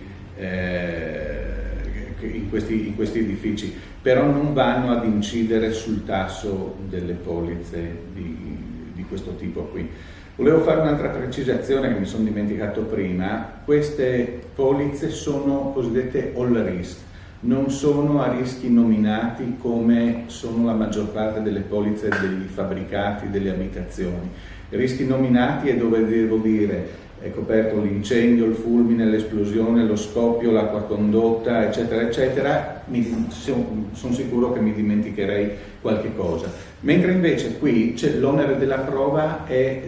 in questi edifici, però non vanno ad incidere sul tasso delle polizze di questo tipo qui. Volevo fare un'altra precisazione che mi sono dimenticato prima: queste polizze sono cosiddette all risk, non sono a rischi nominati come sono la maggior parte delle polizze dei fabbricati, delle abitazioni. I rischi nominati è dove devo dire è coperto l'incendio, il fulmine, l'esplosione, lo scoppio, l'acqua condotta, eccetera, eccetera. Sono sicuro che mi dimenticherei qualche cosa. Mentre invece qui c'è l'onere della prova è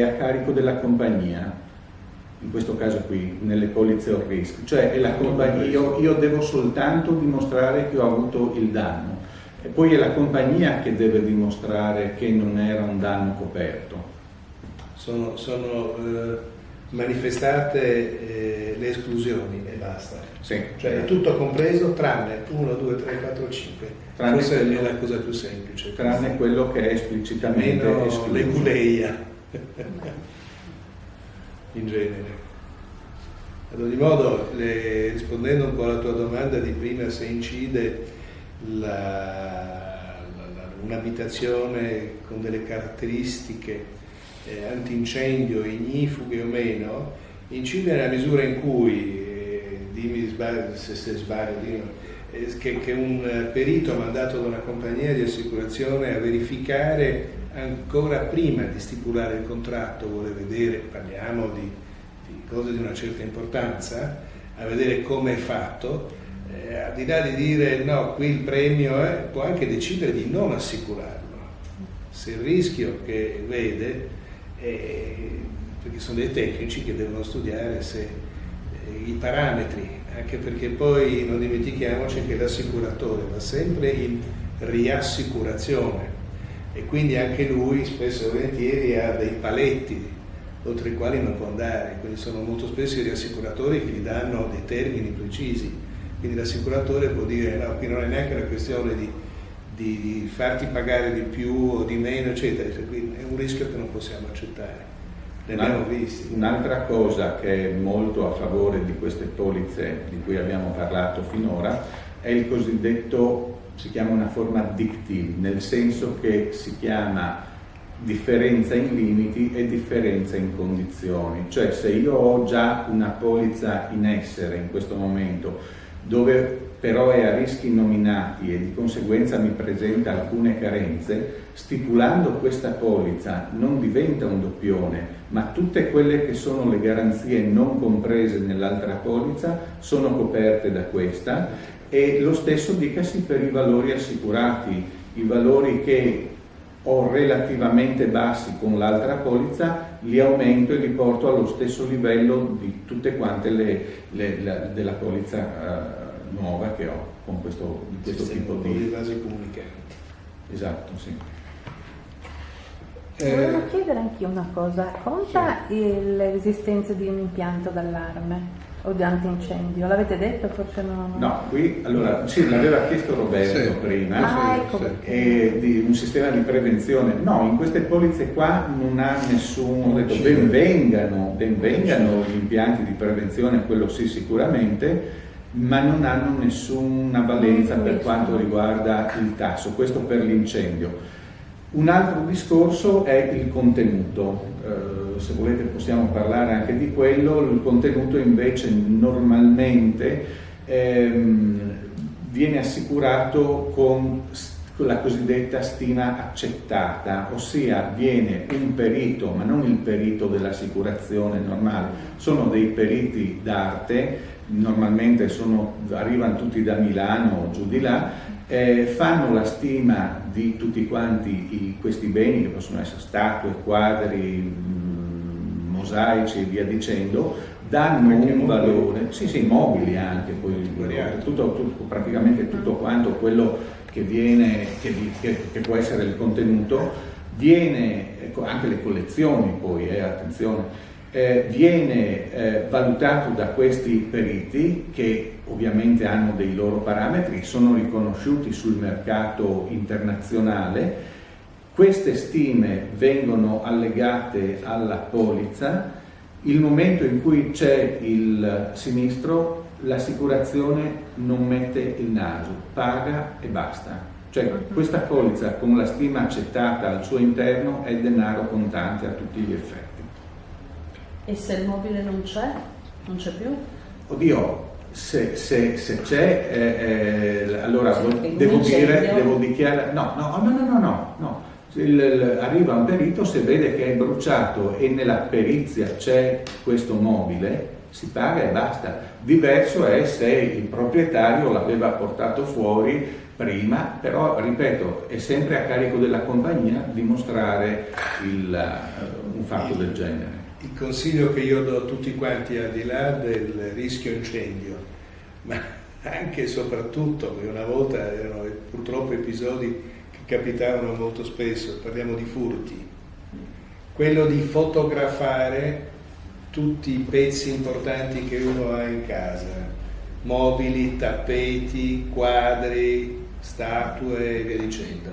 a carico della compagnia. In questo caso qui, nelle polizze all risk, cioè è la compagnia, io devo soltanto dimostrare che ho avuto il danno e poi è la compagnia che deve dimostrare che non era un danno coperto. Sono manifestate le esclusioni e basta. Sì. Cioè è tutto compreso tranne 1, 2, 3, 4, 5. Forse è la cosa più semplice. Tranne quello che è esplicitamente escluso. L'eculeia. In genere. Ad ogni modo, rispondendo un po' alla tua domanda di prima, se incide un'abitazione con delle caratteristiche antincendio, ignifughe o meno, incide nella misura in cui, dimmi se sbaglio, che un perito mandato da una compagnia di assicurazione a verificare ancora prima di stipulare il contratto, vuole vedere, parliamo di cose di una certa importanza, a vedere come è fatto, al di là di dire no, qui il premio è, può anche decidere di non assicurarlo. Se il rischio che vede, perché sono dei tecnici che devono studiare se i parametri, anche perché poi non dimentichiamoci che l'assicuratore va sempre in riassicurazione e quindi anche lui spesso e volentieri ha dei paletti oltre i quali non può andare, quindi sono molto spesso i riassicuratori che gli danno dei termini precisi, quindi l'assicuratore può dire no, qui non è neanche una questione di farti pagare di più o di meno, eccetera, quindi è un rischio che non possiamo accettare. Ne abbiamo visti. Un'altra cosa che è molto a favore di queste polizze di cui abbiamo parlato finora è il cosiddetto, si chiama una forma addictive, nel senso che si chiama differenza in limiti e differenza in condizioni, cioè se io ho già una polizza in essere in questo momento dove però è a rischi nominati e di conseguenza mi presenta alcune carenze, stipulando questa polizza non diventa un doppione, ma tutte quelle che sono le garanzie non comprese nell'altra polizza sono coperte da questa, e lo stesso dicasi per i valori assicurati, i valori che ho relativamente bassi con l'altra polizza li aumento e li porto allo stesso livello di tutte quante della polizza nuova che ho con questo tipo di vasi comunicanti. Esatto, sì. Volevo chiedere anche una cosa, conta le resistenze di un impianto d'allarme o di antincendio? L'avete detto? Forse non... No, qui allora sì, l'aveva chiesto Roberto prima, ecco di un sistema di prevenzione. No, in queste polizze qua non ha nessuno detto benvengano gli impianti di prevenzione, quello sì sicuramente, ma non hanno nessuna valenza per quanto riguarda il tasso. Questo per l'incendio. Un altro discorso è il contenuto, se volete possiamo parlare anche di quello. Il contenuto invece normalmente viene assicurato con la cosiddetta stima accettata, ossia viene un perito, ma non il perito dell'assicurazione normale, sono dei periti d'arte, normalmente arrivano tutti da Milano o giù di là, fanno la stima di tutti quanti questi beni, che possono essere statue, quadri, mosaici e via dicendo, danno anche un mobili. valore, sì, mobili anche, poi praticamente tutto quanto quello che viene, che può essere il contenuto, viene, anche le collezioni poi, attenzione, viene valutato da questi periti che ovviamente hanno dei loro parametri, sono riconosciuti sul mercato internazionale. Queste stime vengono allegate alla polizza. Il momento in cui c'è il sinistro, l'assicurazione non mette il naso, paga e basta. Cioè questa polizza con la stima accettata al suo interno è denaro contante a tutti gli effetti. E se il mobile non c'è? Non c'è più? Oddio, se c'è, allora Un devo incendio? dichiarare, no. Arriva un perito, se vede che è bruciato e nella perizia c'è questo mobile, si paga e basta. Diverso è se il proprietario l'aveva portato fuori prima, però ripeto, è sempre a carico della compagnia dimostrare un fatto del genere. Il consiglio che io do a tutti quanti, al di là del rischio incendio, ma anche e soprattutto, perché una volta erano purtroppo episodi che capitavano molto spesso, parliamo di furti, quello di fotografare tutti i pezzi importanti che uno ha in casa, mobili, tappeti, quadri, statue e via dicendo.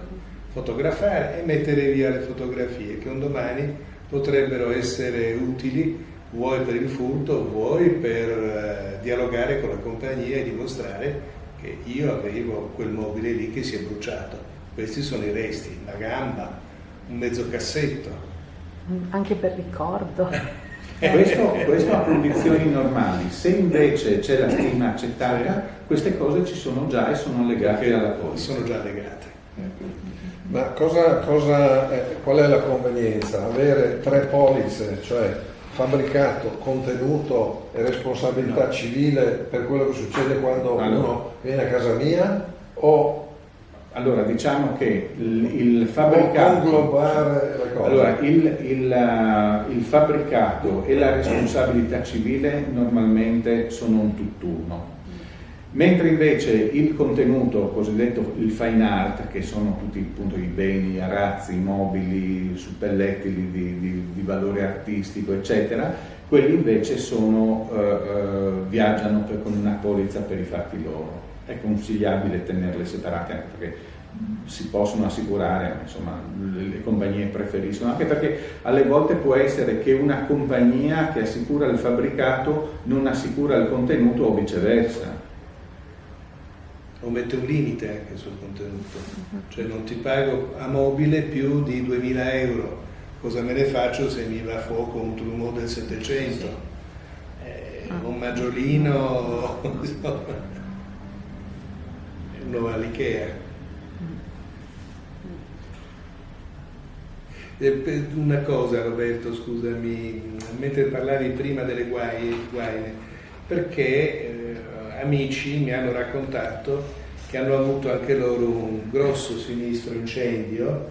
Fotografare e mettere via le fotografie che un domani potrebbero essere utili, vuoi per il furto, vuoi per dialogare con la compagnia e dimostrare che io avevo quel mobile lì che si è bruciato. Questi sono i resti, la gamba, un mezzo cassetto. Anche per ricordo. Questo a condizioni normali. Se invece c'è la stima accettata, queste cose ci sono già e sono legate alla polizza. Sono già legate. Ma qual è la convenienza? Avere 3 polizze, cioè fabbricato, contenuto e responsabilità civile per quello che succede quando uno viene a casa mia, o allora diciamo che il fabbricato, conglobare le cose? Allora, il fabbricato e la responsabilità civile normalmente sono un tutt'uno. Mentre invece il contenuto, cosiddetto il fine art, che sono tutti appunto i beni, arazzi, mobili, suppellettili di valore artistico, eccetera, quelli invece viaggiano con una polizza per i fatti loro. È consigliabile tenerle separate anche perché si possono assicurare, insomma, le compagnie preferiscono, anche perché alle volte può essere che una compagnia che assicura il fabbricato non assicura il contenuto o viceversa. O mette un limite anche sul contenuto, cioè non ti pago a mobile più di 2.000 euro, cosa me ne faccio se mi va a fuoco un trumeau del 700, un maggiolino, uno all'Ikea. Una cosa, Roberto, scusami, mentre parlavi prima delle guaine, perché amici mi hanno raccontato che hanno avuto anche loro un grosso sinistro incendio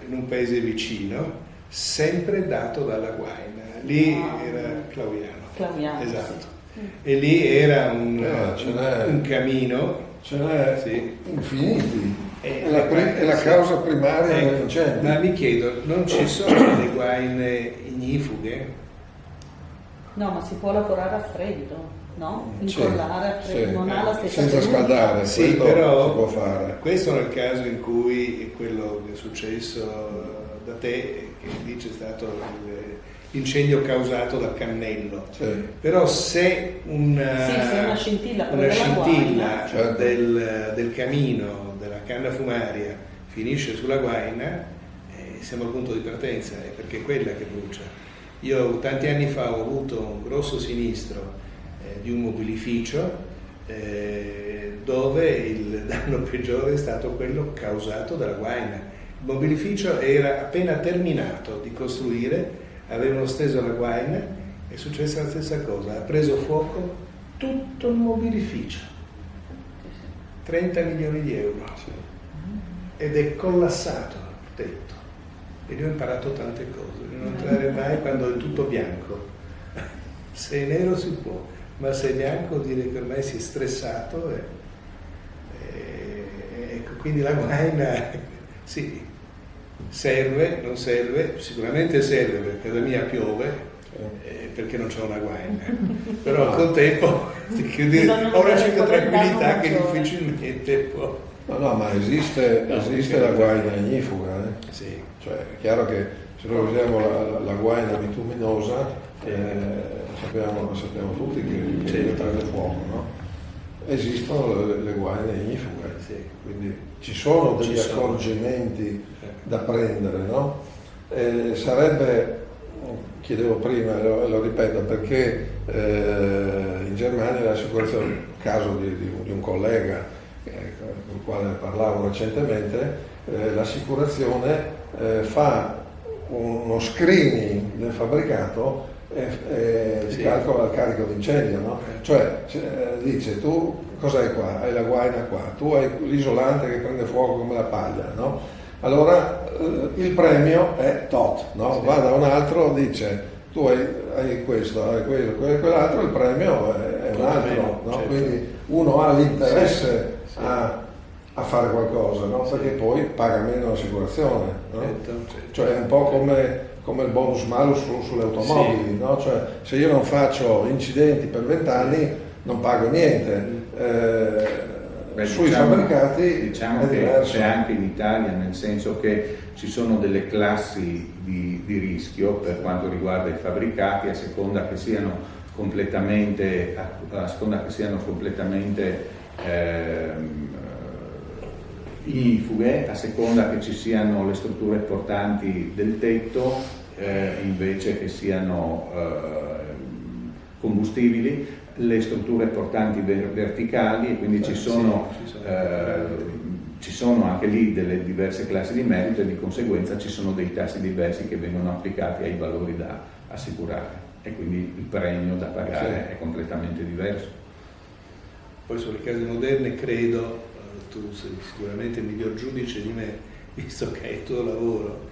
in un paese vicino, sempre dato dalla guaina. Lì era Clauiano, esatto. Sì. E lì era un camino. Ce n'è Sì. infiniti. È la causa primaria dell'incendio. Ma mi chiedo, non ci sono le guaine ignifughe? No, ma si può lavorare a freddo, no? Sì, Incollare a freddo, sì. non ha la stessa Senza tenuta. scaldare, Sì, questo però si può fare. questo è il caso in cui quello che è successo da te, che lì c'è stato l'incendio causato dal cannello. Sì. Però se Sì, se una scintilla prende la scintilla guaina, certo. del camino, della canna fumaria, finisce sulla guaina, siamo al punto di partenza, è perché è quella che brucia. Io tanti anni fa ho avuto un grosso sinistro di un mobilificio dove il danno peggiore è stato quello causato dalla guaina. Il mobilificio era appena terminato di costruire, avevano steso la guaina, è successa la stessa cosa, ha preso fuoco tutto il mobilificio, 30 milioni di euro, ed è collassato il tetto. E io ho imparato tante cose, di non entrare mai quando è tutto bianco. Se è nero si può, ma se è bianco dire che ormai si è stressato. Ecco, quindi la guaina, sì, serve, non serve, sicuramente serve, perché casa mia piove, perché non c'è una guaina. Però al contempo ho una certa tranquillità che difficilmente può. No, ma esiste la guaina ignifuga, Sì. Cioè è chiaro che se noi usiamo la guaina bituminosa, sappiamo tutti che prende fuoco, no? Esistono le guaine ignifughe, Sì. quindi ci sono degli accorgimenti da prendere, no? Sarebbe, chiedevo prima, lo ripeto, perché in Germania l'assicurazione, nel caso di un collega con il quale parlavo recentemente, l'assicurazione fa uno screening del fabbricato e Sì. calcola il carico d'incendio, no? Cioè dice: tu cos'hai qua? Hai la guaina qua, tu hai l'isolante che prende fuoco come la paglia, no? Allora il premio è tot, no? Sì. Va da un altro, dice: tu hai questo, hai quello, quell'altro, il premio è un altro, no? Certo. Quindi uno ha l'interesse Sì. a fare qualcosa, no? Perché poi paga meno l'assicurazione, no? Certo. Cioè è un po' come il bonus malus sulle automobili, Sì. no? Cioè se io non faccio incidenti per 20 anni non pago niente. Sui fabbricati diciamo è che diverso. c'è anche in Italia, nel senso che ci sono delle classi di rischio per quanto riguarda i fabbricati, a seconda che siano completamente ignifughe, a seconda che ci siano le strutture portanti del tetto, invece che siano combustibili, le strutture portanti verticali, e quindi ci sono anche lì delle diverse classi di merito, e di conseguenza ci sono dei tassi diversi che vengono applicati ai valori da assicurare, e quindi il premio da pagare è completamente diverso. Poi sulle case moderne credo, tu sei sicuramente il miglior giudice di me, visto che è il tuo lavoro,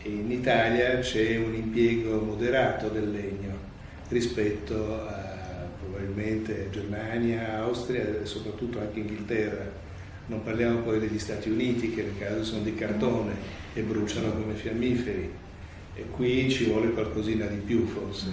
in Italia c'è un impiego moderato del legno rispetto a probabilmente Germania, Austria e soprattutto anche Inghilterra. Non parliamo poi degli Stati Uniti, che le case sono di cartone e bruciano come fiammiferi, e qui ci vuole qualcosina di più forse.